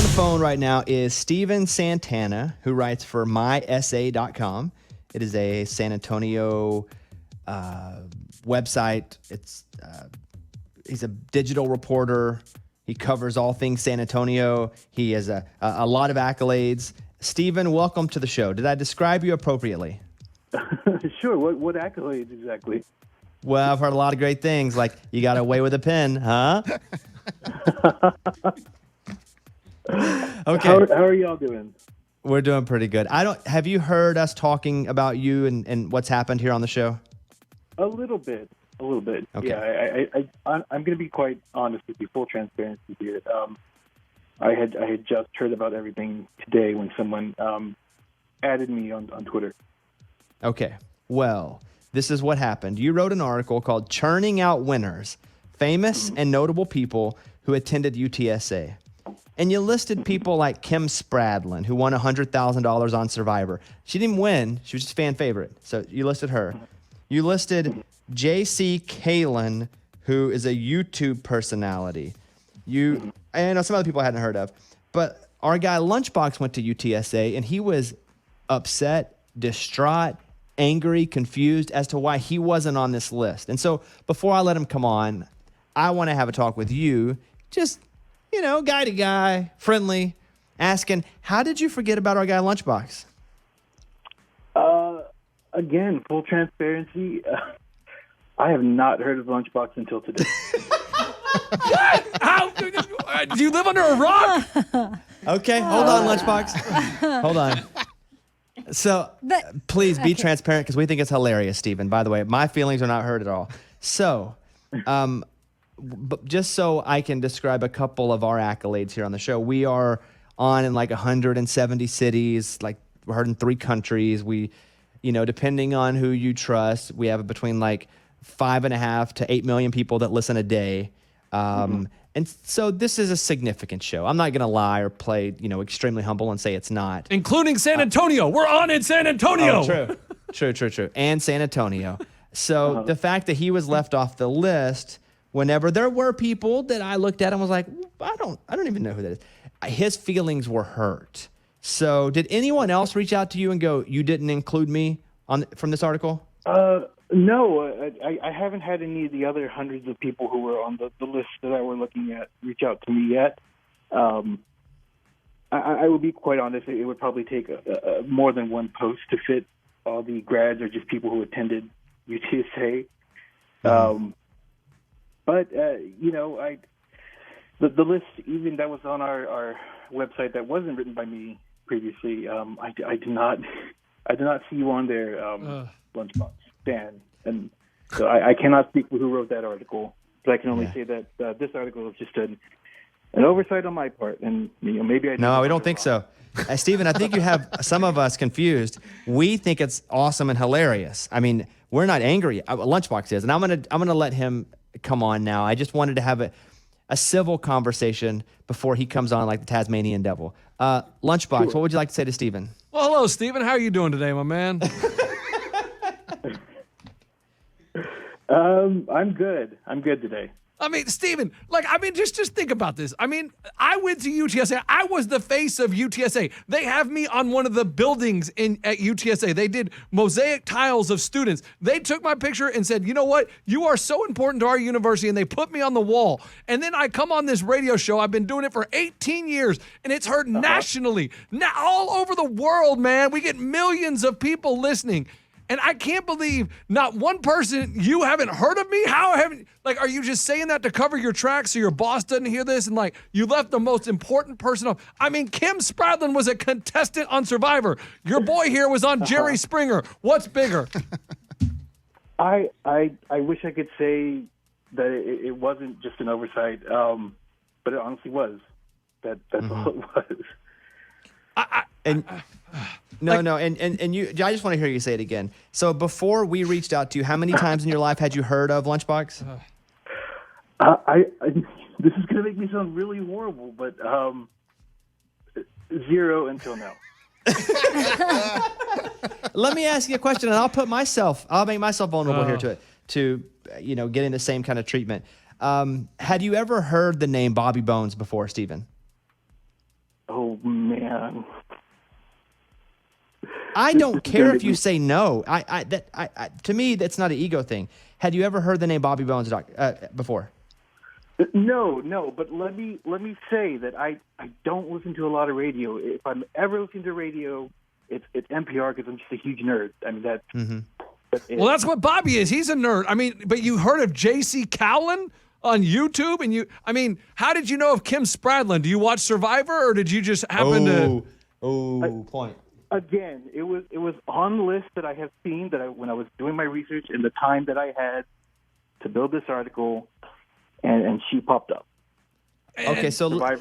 the phone right now is Steven Santana, who writes for mysa.com. It is a San Antonio website. He's a digital reporter. He covers all things San Antonio. He has a lot of accolades. Steven, welcome to the show. Did I describe you appropriately? Sure. What accolades exactly? Well, I've heard a lot of great things, like you got away with a pen, huh? Okay. How are y'all doing? We're doing pretty good. Have you heard us talking about you and what's happened here on the show? A little bit. Okay. Yeah, I'm going to be quite honest with you, full transparency here. I had just heard about everything today when someone added me on Twitter. Okay. Well, this is what happened. You wrote an article called Churning Out Winners, Famous and Notable People Who Attended UTSA. And you listed people like Kim Spradlin, who won $100,000 on Survivor. She didn't win. She was just fan favorite. So you listed her. You listed J.C. Kalen, who is a YouTube personality. I know some other people I hadn't heard of. But our guy Lunchbox went to UTSA, and he was upset, distraught, angry, confused as to why he wasn't on this list. And so before I let him come on, I want to have a talk with you, just guy to guy, friendly, asking, how did you forget about our guy Lunchbox? Again, full transparency, I have not heard of Lunchbox until today. What? How? Do you live under a rock? Okay, hold on, Lunchbox. Hold on. So please be transparent because we think it's hilarious, Stephen. By the way, my feelings are not hurt at all. So, but just so I can describe a couple of our accolades here on the show, we are on in like 170 cities, like we're heard in 3 countries. We, depending on who you trust, we have between like 5.5 to 8 million people that listen a day. And so this is a significant show. I'm not going to lie or play, extremely humble and say it's not. Including San Antonio. We're on in San Antonio. Oh, true. And San Antonio. So the fact that he was left off the list, whenever there were people that I looked at and was like, I don't even know who that is. His feelings were hurt. So did anyone else reach out to you and go, you didn't include me from this article? No, I haven't had any of the other hundreds of people who were on the list that I were looking at reach out to me yet. I would be quite honest, it would probably take more than one post to fit all the grads or just people who attended UTSA. But the list, even that was on our website that wasn't written by me previously, I did not see you on there, Lunchbox. Dan, and so I cannot speak for who wrote that article, but I can only say that this article is just an oversight on my part, and maybe I. No, we don't think so, Stephen. I think you have some of us confused. We think it's awesome and hilarious. I mean, we're not angry. Lunchbox is, and I'm gonna let him come on now. I just wanted to have a civil conversation before he comes on like the Tasmanian devil. Lunchbox, sure. What would you like to say to Stephen? Well, hello, Stephen. How are you doing today, my man? I'm good. I'm good today. I mean, Stephen, just think about this. I mean, I went to UTSA. I was the face of UTSA. They have me on one of the buildings at UTSA. They did mosaic tiles of students. They took my picture and said, you know what? You are so important to our university, and they put me on the wall. And then I come on this radio show. I've been doing it for 18 years, and it's heard nationally, all over the world, man. We get millions of people listening. And I can't believe not one person, you haven't heard of me? Are you just saying that to cover your tracks so your boss doesn't hear this? And you left the most important person off. I mean, Kim Spradlin was a contestant on Survivor. Your boy here was on Jerry Springer. What's bigger? I wish I could say that it wasn't just an oversight, but it honestly was. That's all it was. No, and you. I just want to hear you say it again. So before we reached out to you, how many times in your life had you heard of Lunchbox? This is going to make me sound really horrible, but 0 until now. Let me ask you a question, and I'll make myself vulnerable here to getting the same kind of treatment. Had you ever heard the name Bobby Bones before, Stephen? Oh man. I don't care if you say no. To me, that's not an ego thing. Had you ever heard the name Bobby Bones before? No, but let me say that I don't listen to a lot of radio. If I'm ever listening to radio, it's NPR because I'm just a huge nerd. I mean that's. Well, that's what Bobby is. He's a nerd. I mean, but you heard of J.C. Cowlin on YouTube, and how did you know of Kim Spradlin? Do you watch Survivor, or did you just happen to? Point. Again, it was on the list that I have seen when I was doing my research and the time that I had to build this article, and she popped up. Okay, so let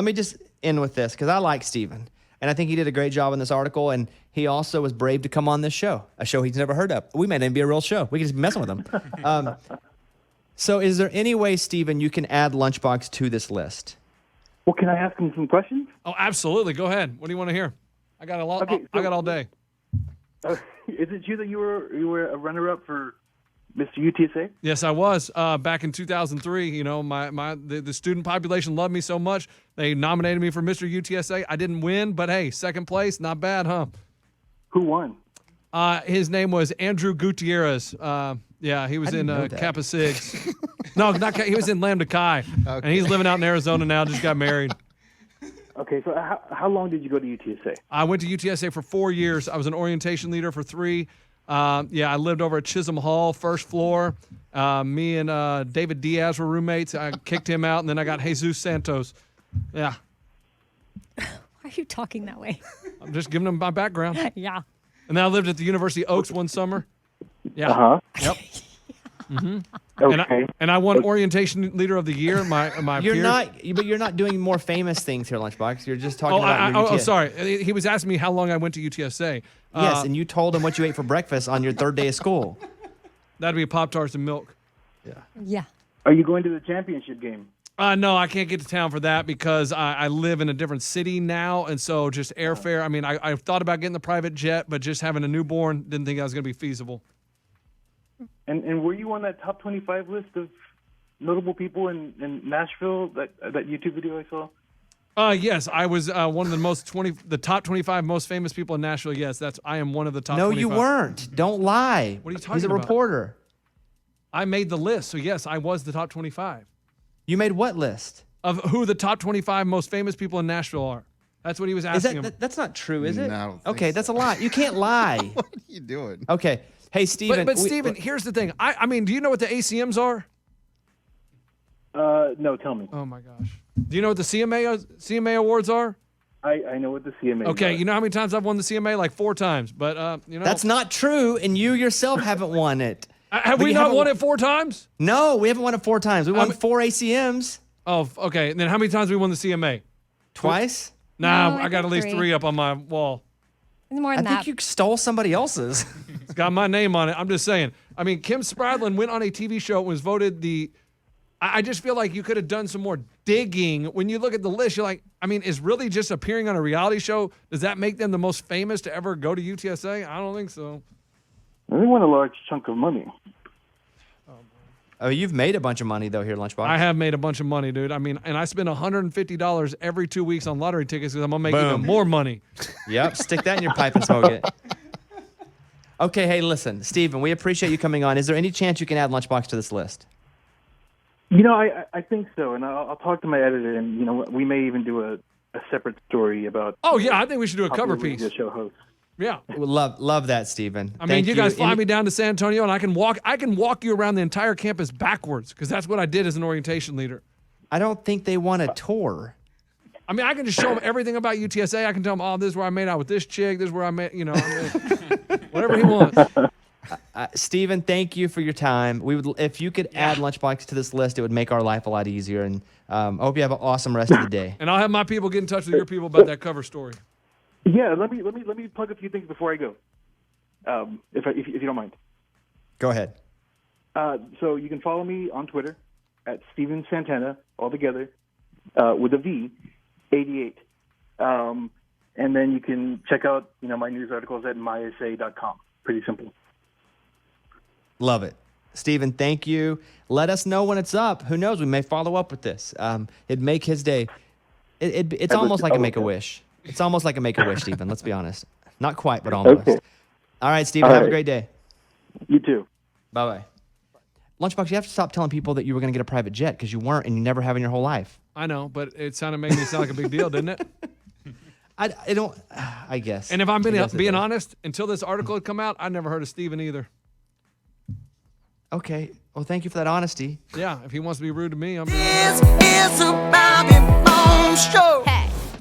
me just end with this because I like Steven, and I think he did a great job in this article, and he also was brave to come on this show, a show he's never heard of. We may not even be a real show. We could just be messing with him. So is there any way, Steven, you can add Lunchbox to this list? Well, can I ask him some questions? Oh, absolutely. Go ahead. What do you want to hear? I got a lot. Okay, I got all day. Is it true that you were a runner-up for Mr. UTSA? Yes, I was. Back in 2003, you know, the student population loved me so much they nominated me for Mr. UTSA. I didn't win, but hey, second place, not bad, huh? Who won? His name was Andrew Gutierrez. Yeah, he was in Kappa Sigs. No, he was in Lambda Chi, and he's living out in Arizona now. Just got married. Okay, so how long did you go to UTSA? I went to UTSA for 4 years. I was an orientation leader for 3. I lived over at Chisholm Hall, first floor. Me and David Diaz were roommates. I kicked him out, and then I got Jesus Santos. Yeah. Why are you talking that way? I'm just giving him my background. Yeah. And then I lived at the University of Oaks one summer. Yeah. Uh-huh. Yep. Mm-hmm. Okay. And I won Orientation Leader of the Year. My You're peers. but you're not doing more famous things here, Lunchbox. You're just talking about your UTSA. Sorry. He was asking me how long I went to UTSA. Yes, and you told him what you ate for breakfast on your third day of school. That'd be Pop-Tarts and milk. Yeah. Are you going to the championship game? No, I can't get to town for that because I live in a different city now, and so just airfare. I mean, I thought about getting the private jet, but just having a newborn, didn't think that was going to be feasible. And were you on that top 25 list of notable people in Nashville, that YouTube video I saw? Yes, I was one of the top 25 most famous people in Nashville. Yes, I am one of the top 25. No, you weren't. Don't lie. What are you talking He's a about? reporter. I made the list, so yes, I was the top 25. You made what list? Of who the top 25 most famous people in Nashville are. That's what he was asking him. That's not true, is it? No, I don't think okay, so. that's a lie. You can't lie. What are you doing? Okay. Hey, Steven. But Steven, here's the thing. I mean, do you know what the ACMs are? No, tell me. Oh, my gosh. Do you know what the CMA awards are? I know what the CMA is. Okay, you know how many times I've won the CMA? Like 4 times. But, you know. That's not true, and you yourself haven't won it. Have we not won it 4 times? No, we haven't won it 4 times. We won 4 ACMs. Oh, okay. And then how many times have we won the CMA? Twice? Nah, No, I got at least 3. 3 up on my wall. It's more I than think that. you stole somebody else's. It's got my name on it. I'm just saying. I mean, Kim Spradlin went on a TV show and was voted I just feel like you could have done some more digging. When you look at the list, you're like, I mean, is really just appearing on a reality show, does that make them the most famous to ever go to UTSA? I don't think so. They won a large chunk of money. Oh, you've made a bunch of money, though, here, Lunchbox. I have made a bunch of money, dude. I mean, and I spend $150 every 2 weeks on lottery tickets because I'm going to make Boom. even more money. Yep, stick that in your pipe and smoke it. Okay, hey, listen, Steven, we appreciate you coming on. Is there any chance you can add Lunchbox to this list? You know, I think so, and I'll talk to my editor, and, you know, we may even do a separate story about... Oh, yeah, I think we should do a cover popular piece. radio show hosts. Yeah. We love that, Steven. I mean, you guys fly me down to San Antonio, and I can walk you around the entire campus backwards because that's what I did as an orientation leader. I don't think they want a tour. I mean, I can just show them everything about UTSA. I can tell them, oh, this is where I made out with this chick. This is where I met, whatever he wants. Steven, thank you for your time. If you could add Lunchbox to this list, it would make our life a lot easier. And I hope you have an awesome rest of the day. And I'll have my people get in touch with your people about that cover story. Yeah, let me plug a few things before I go, if you don't mind. Go ahead. So you can follow me on Twitter at Steven Santana, all together, with a V, 88. And then you can check out, my news articles at mysa.com. Pretty simple. Love it. Steven, thank you. Let us know when it's up. Who knows? We may follow up with this. It'd make his day. It's almost like a Make-A-Wish. It's almost like a Make-A-Wish, Stephen. Let's be honest. Not quite, but almost. Okay. All right, Stephen. All Have a right. great day. You too. Bye-bye. Lunchbox, you have to stop telling people that you were going to get a private jet because you weren't and you never have in your whole life. I know, but it made me sound like a big deal, didn't it? I don't, I guess. And if I'm I guess it being does. honest, until this article had come out, I never heard of Steven either. Okay. Well, thank you for that honesty. Yeah, if he wants to be rude to me, I'm This is a Bobby Bones show.